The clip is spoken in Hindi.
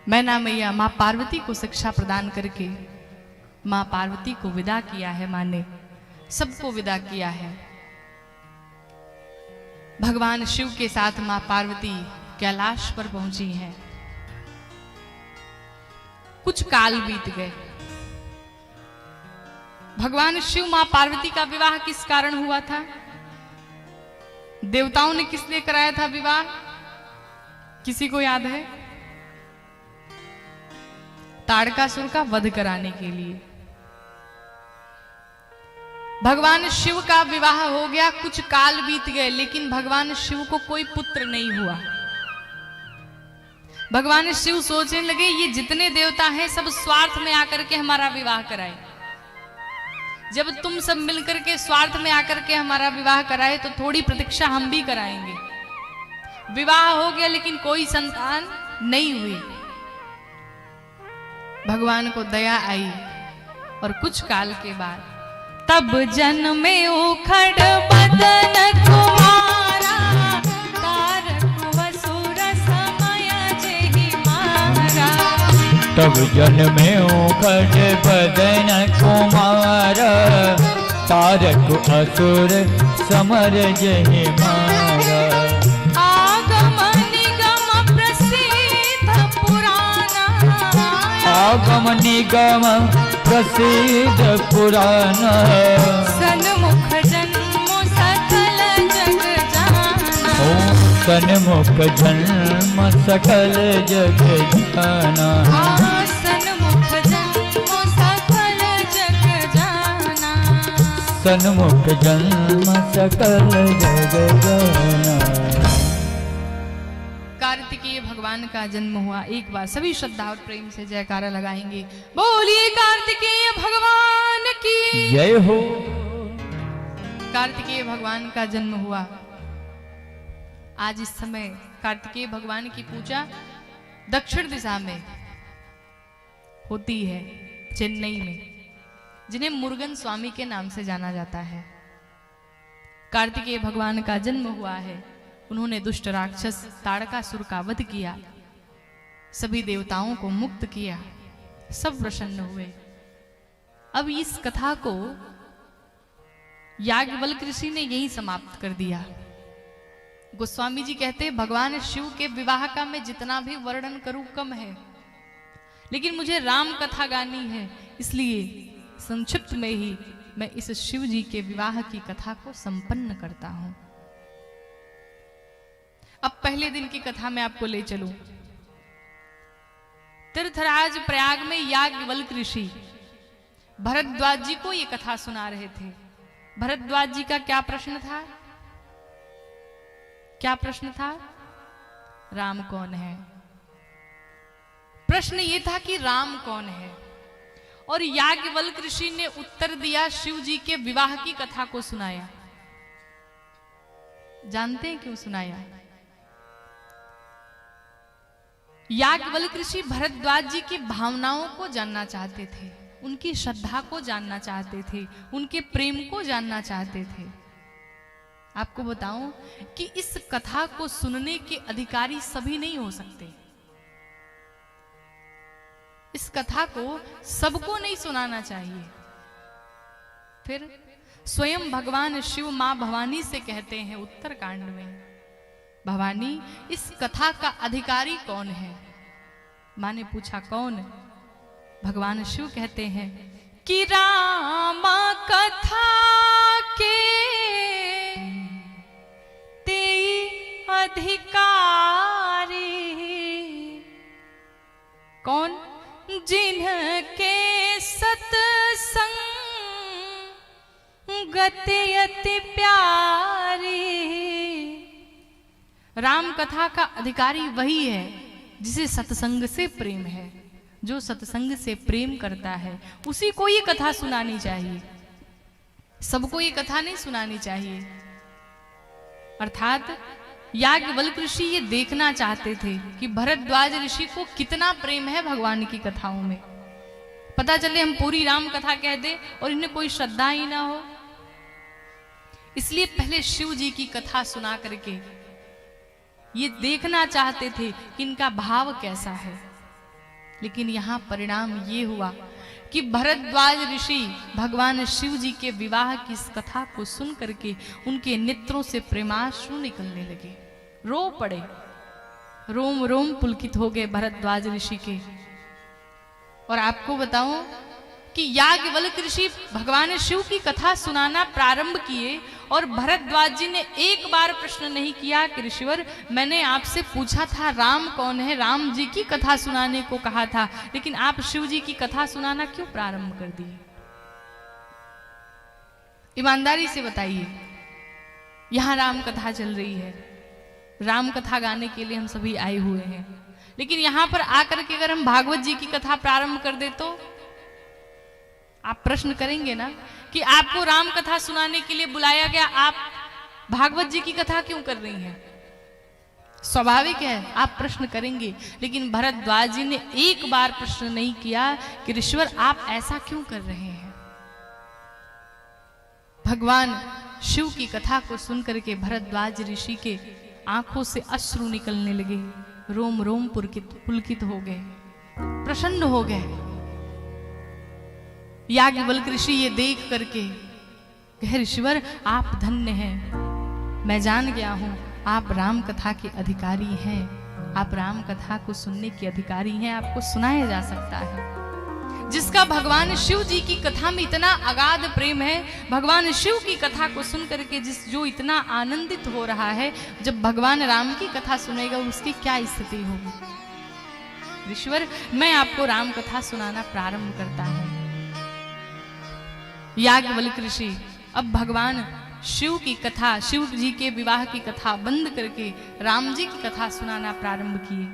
मैना मैया माँ पार्वती को शिक्षा प्रदान करके माँ पार्वती को विदा किया है। माँ ने सबको विदा किया है। भगवान शिव के साथ माँ पार्वती कैलाश पर पहुंची हैं। कुछ काल बीत गए। भगवान शिव माँ पार्वती का विवाह किस कारण हुआ था? देवताओं ने किस लिए कराया था विवाह? किसी को याद है? ताड़कासुर का वध कराने के लिए। भगवान शिव का विवाह हो गया, कुछ काल बीत गए, लेकिन भगवान शिव को कोई पुत्र नहीं हुआ। भगवान शिव सोचने लगे ये जितने देवता हैं सब स्वार्थ में आकर के हमारा विवाह कराए। जब तुम सब मिलकर के स्वार्थ में आकर के हमारा विवाह कराए तो थोड़ी प्रतीक्षा हम भी कराएंगे। विवाह हो गया लेकिन कोई संतान नहीं हुई। भगवान को दया आई और कुछ काल के बाद तब जन्मे उखड़ बदन कुमारा, तारक असुर समय जेहि मारा। तब जन्मे उखड़ बदन कुमारा, तारक असुर समर जेहि मारा। आगम निगम प्रसिद्ध पुराना, आगम निगम प्रसिद्ध पुराना। सन्मुख जन्म सकल जग जाना। सन्मुख जन्म सकल जग जाना। सन्मुख जन्म सकल जग जाना। सन्मुख जन्म सकल जग जाना। कार्तिकेय भगवान का जन्म हुआ। एक बार सभी श्रद्धा और प्रेम से जयकारा लगाएंगे। बोलिए कार्तिकेय भगवान की जय हो। कार्तिकेय भगवान का जन्म हुआ। आज इस समय कार्तिकेय भगवान की पूजा दक्षिण दिशा में होती है, चेन्नई में, जिन्हें मुरुगन स्वामी के नाम से जाना जाता है। कार्तिकेय भगवान का जन्म हुआ है। उन्होंने दुष्ट राक्षस ताड़कासुर का वध किया, सभी देवताओं को मुक्त किया, सब प्रसन्न हुए। अब इस कथा को याज्ञवल्क्य ऋषि ने यही समाप्त कर दिया। गोस्वामी जी कहते भगवान शिव के विवाह का मैं जितना भी वर्णन करूं कम है, लेकिन मुझे राम कथा गानी है, इसलिए संक्षिप्त में ही मैं इस शिव जी के विवाह की कथा को संपन्न करता हूं। अब पहले दिन की कथा में आपको ले चलूं। तीर्थराज प्रयाग में याज्ञवल्क्य ऋषि भरद्वाज जी को यह कथा सुना रहे थे। भरद्वाज जी का क्या प्रश्न था? क्या प्रश्न था? राम कौन है? प्रश्न यह था कि राम कौन है, और याज्ञवल्क्य ऋषि ने उत्तर दिया, शिव जी के विवाह की कथा को सुनाया। जानते हैं क्यों सुनाया? याज्ञवल्क्य ऋषि भरद्वाज जी की भावनाओं को जानना चाहते थे, उनकी श्रद्धा को जानना चाहते थे, उनके प्रेम को जानना चाहते थे। आपको बताऊं कि इस कथा को सुनने के अधिकारी सभी नहीं हो सकते। इस कथा को सबको नहीं सुनाना चाहिए। फिर स्वयं भगवान शिव मां भवानी से कहते हैं उत्तरकांड में, भवानी इस कथा का अधिकारी कौन है? मां ने पूछा कौन? भगवान शिव कहते हैं कि राम कथा के तेई अधिकारी। कौन? जिनके सत्संग गति अति प्यारी। राम कथा का अधिकारी वही है जिसे सत्संग से प्रेम है। जो सत्संग से प्रेम करता है उसी को ये कथा सुनानी चाहिए, सबको ये कथा नहीं सुनानी चाहिए। अर्थात याज्ञवल्क्य ऋषि ये देखना चाहते थे कि भरद्वाज ऋषि को कितना प्रेम है भगवान की कथाओं में। पता चले हम पूरी राम कथा कह दे और इन्हें कोई श्रद्धा ही ना हो, इसलिए पहले शिव जी की कथा सुना करके ये देखना चाहते थे कि इनका भाव कैसा है। लेकिन यहाँ परिणाम ये हुआ कि भरद्वाज ऋषि भगवान शिव जी के विवाह की इस कथा को सुन करके उनके नेत्रों से प्रेमाश्रु निकलने लगे, रो पड़े, रोम रोम पुलकित हो गए भरद्वाज ऋषि के। और आपको बताऊं कि याज्ञवल्क्य ऋषि भगवान शिव की कथा सुनाना प्रारंभ किए और भरद्वाज जी ने एक बार प्रश्न नहीं किया कि ऋषिवर मैंने आपसे पूछा था राम कौन है, राम जी की कथा सुनाने को कहा था, लेकिन आप शिव जी की कथा सुनाना क्यों प्रारंभ कर दिए? ईमानदारी से बताइए, यहां राम कथा चल रही है, राम कथा गाने के लिए हम सभी आए हुए हैं, लेकिन यहां पर आकर के अगर हम भागवत जी की कथा प्रारंभ कर दे तो आप प्रश्न करेंगे ना कि आपको राम कथा सुनाने के लिए बुलाया गया, आप भागवत जी की कथा क्यों कर रही हैं? स्वाभाविक है आप प्रश्न करेंगे, लेकिन भरद्वाज जी ने एक बार प्रश्न नहीं किया कि ऋषिवर आप ऐसा क्यों कर रहे हैं। भगवान शिव की कथा को सुनकर के भरद्वाज ऋषि के आंखों से अश्रु निकलने लगे, रोम रोम पुलकित हो गए, प्रसन्न हो गए। याज्ञवल्क्य ऋषि ये देख करके कहे ऋषिवर आप धन्य हैं, मैं जान गया हूं आप राम कथा के अधिकारी हैं, आप राम कथा को सुनने के अधिकारी हैं, आपको सुनाया जा सकता है। जिसका भगवान शिव जी की कथा में इतना अगाध प्रेम है, भगवान शिव की कथा को सुन करके जो इतना आनंदित हो रहा है, जब भगवान राम की कथा सुनेगा उसकी क्या स्थिति होगी। ऋषिवर मैं आपको राम कथा सुनाना प्रारंभ करता हूं। याज्ञवल्क्य ऋषि अब भगवान शिव की कथा, शिव जी के विवाह की कथा बंद करके राम जी की कथा सुनाना प्रारंभ किए।